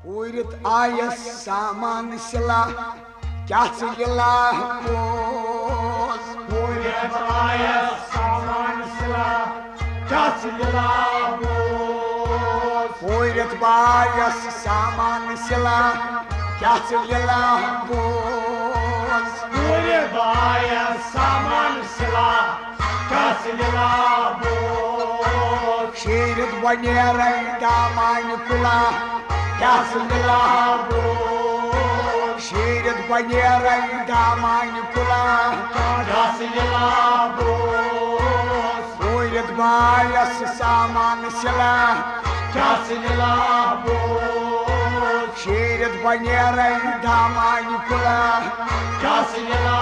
पूरित आयस सामान सिला क्या सिला पोस पूरित आयस सामान सिला क्या सिला पोस पूरित बायस सामान सिला क्या सिला पोस पूरित आयस सामान सिला क्या सिला पोस शीरत बनेर दामान कुला क्या सिला पोस शीरत बनेर दामान कुला क्या सिला पोस पूरित बायस सामान सिला क्या सिला पोस शीरत बनेर दामान कुला क्या सिला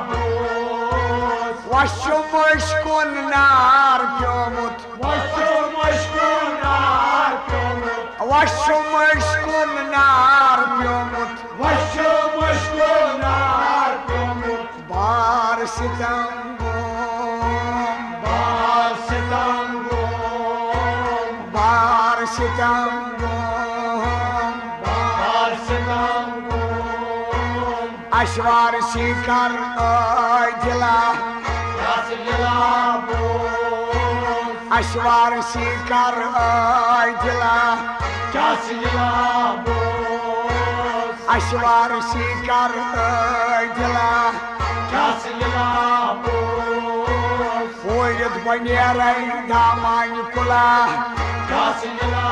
पोस वशु मुश्कुन नार प्योमुत वशु मुश्कुन नार प्योमुत वशु मुश्कुन नार प्योमुत वशु मुश्कुन नार प्योमुत बार सितंगो बार सितंगो बार सितंगो बार सितंगो अश्वार शिखर दिला क्या सिला पोस अश्वार शिखर दिला क्या सिला पोस अश्वार शिखर दिला क्या सिला पोस पूरित बनेर दामान कुला क्या सिला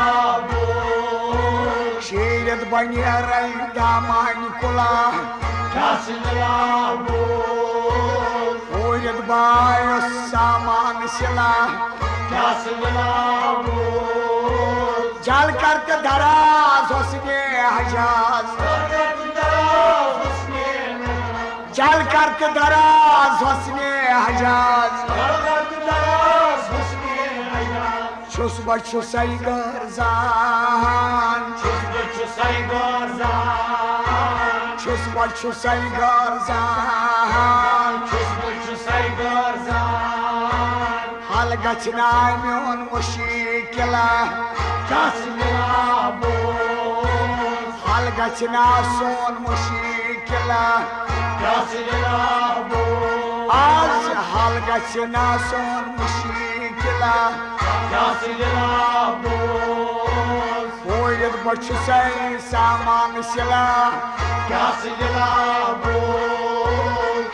पोस शीरत बनेर दामान कुला क्या सिला पोस पूरित बायस सामान सिला क्या सिला पोस जल करके दराज उसने हजाज जल करके दराज उसने हजाज छुस बच्चु सही गरजान छुस बच्चु सही गरजान हल गचना म्योन मुश्किला हल गचना सोन मुश्किला आज हल गचना सोन मुश्किला पूरित बच्चु सही सामान सिला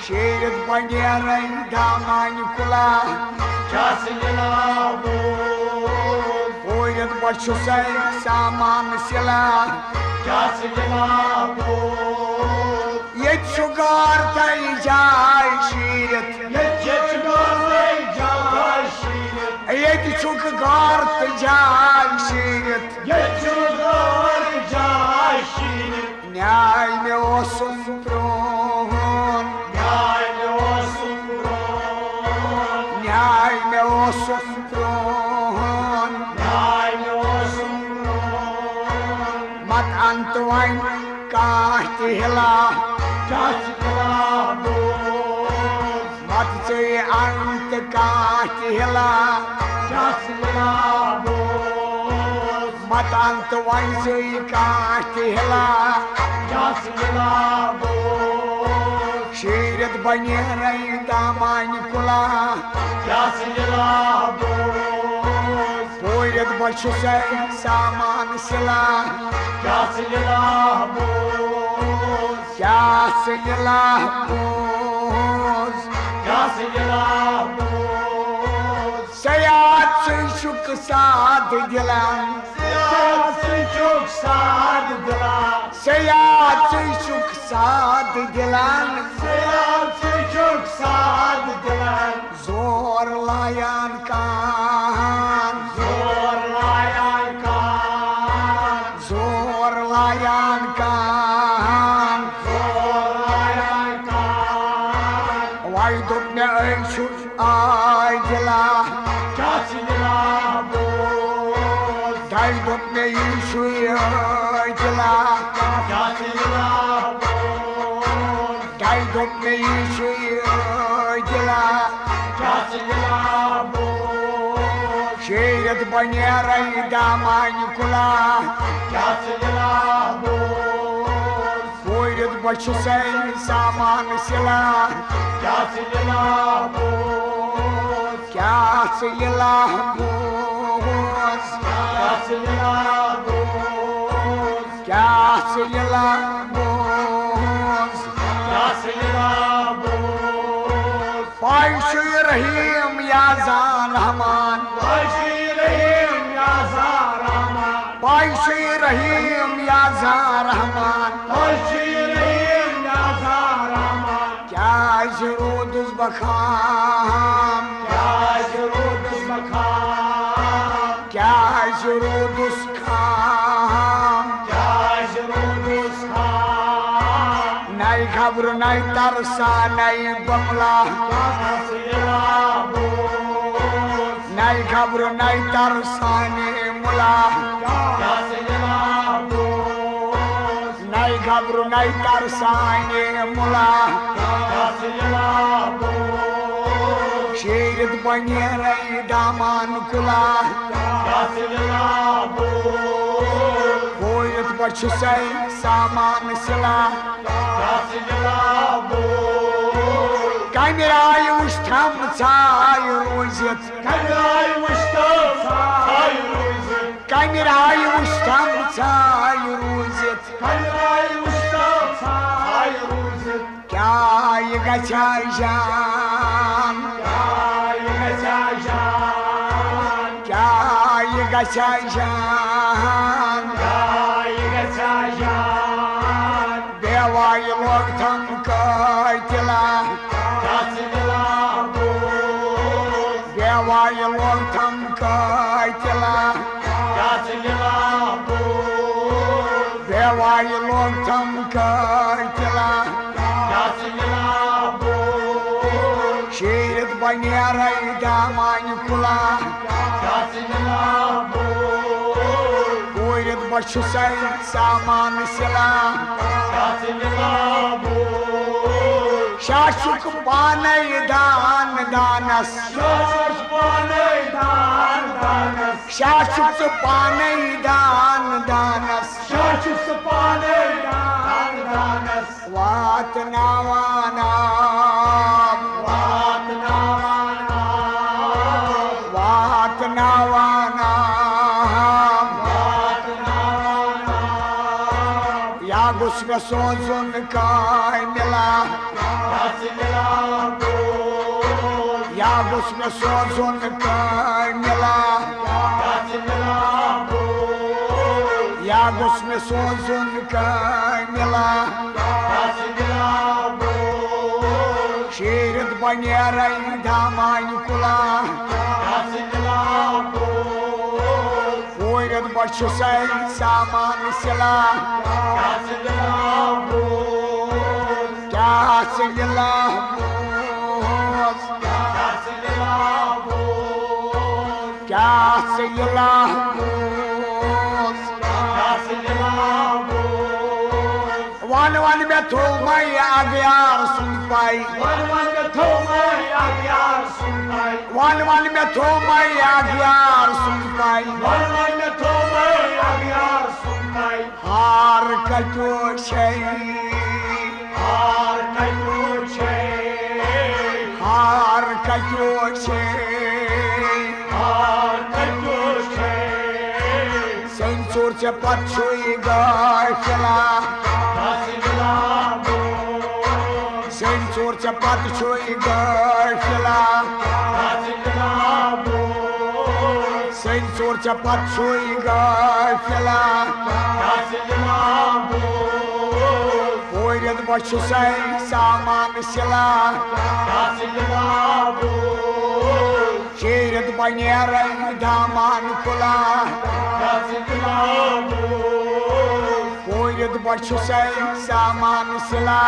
शीरत बनेर दामान कुला पूरित बच्चु सही सामान सिला ये चुगार तई जाय शीरत ये चुगार तई जाय शीरत न्याय में ओसुम प्रोन न्याय में ओसुम प्रोन मत अंतवाइन काहती हिला मत से अंत काहती हिला मत अंतवाइन से काहती हिला शीरत बनेर दामान कुला पूरित बच्चु सही सामान सिला क्या सिला पोस सयाद से शुक साध दिलान सयाद से शुक साध दिलान जोर लायान कान जोर लायान कान वाई दुपने ऐशु आय दिला ढाई दुपने ईशु आय दिला ढाई दुपने ईशु आय दिला शीरत बनेरै दामानि कुला पूरित बचसै सामान सिला क्या से लीला बोस क्या से लीला बोस पायशु रहीम या जान रहमान पायशु रहीम या जान रहमान क्या जरूदुस बखाम क्या जरूदुस खाम नई खबर नई तरसा नई बमला नई खबर नई तरसा नई मुला नई खबर नई तरसा नई मुला शीरत बनेरै दामान कुला पूरित बचसै सामान सिला कमि आय वुष्ठम छाय रूजित कमि आय वुष्ठम छाय रूजित क्या ये गछा जान क्या ये गछा जान बेवाय लोग थम कैतिला बेवाय लोग थम कैतिला बेवाय लोग थम कैतिला शीरत बनेरै दामानि कुला पूरित बचसै सामान सिला शाशुक पानै दान दानस शाशुक पानै दान दानस वात नावाना या गुस्मे सोचुन काय मिला या गुस्मे सोचुन काय मिला या गुस्मे सोचुन काय मिला शीरत बनेरै दामानि कुला पूरित बचसै सामान सिला क्या से लीला बोस क्या से लीला बोस वन वन में थो मैं आग्यार सुन पाई वन वन में थो मैं आग्यार सुन पाई हार कटो छै सेंचुर से पछुई गला सेंचुर से पछुई गला सेंचुर से पछुई गला पूरित बचसै सामान सिला शीरत बनेरै दामान कुला पूरित बचसै सामान सिला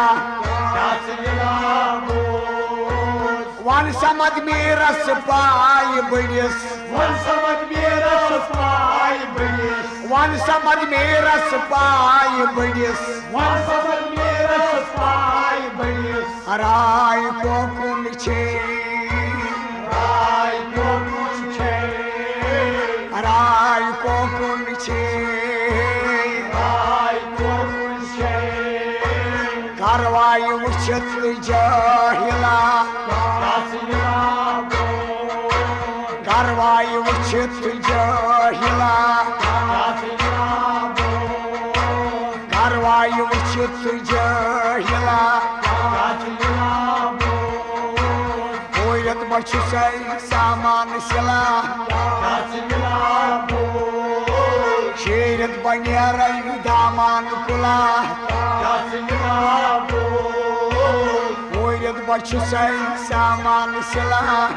वन समझ में रस पाय बड़िस वन समझ में रस पाय बड़िस हराय को कुन छे Karvayı vıçıtlı cahila Karvayı vıçıtlı cahila Karvayı vıçıtlı cahila Koyat başı say samanı silah Şehret banyarayı daman kula Koyat başı say samanı silah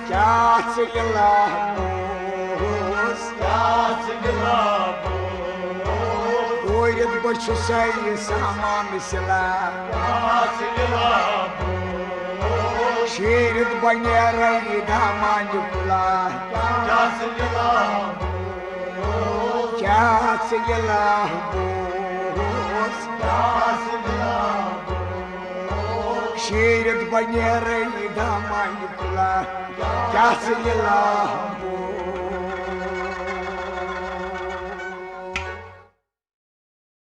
Kâsıgılah buz Koyat başı say samanı silah Şehret banyarayı daman kula Kâsıgılah buz Şehret banyarayı daman kula Kâsıgılah buz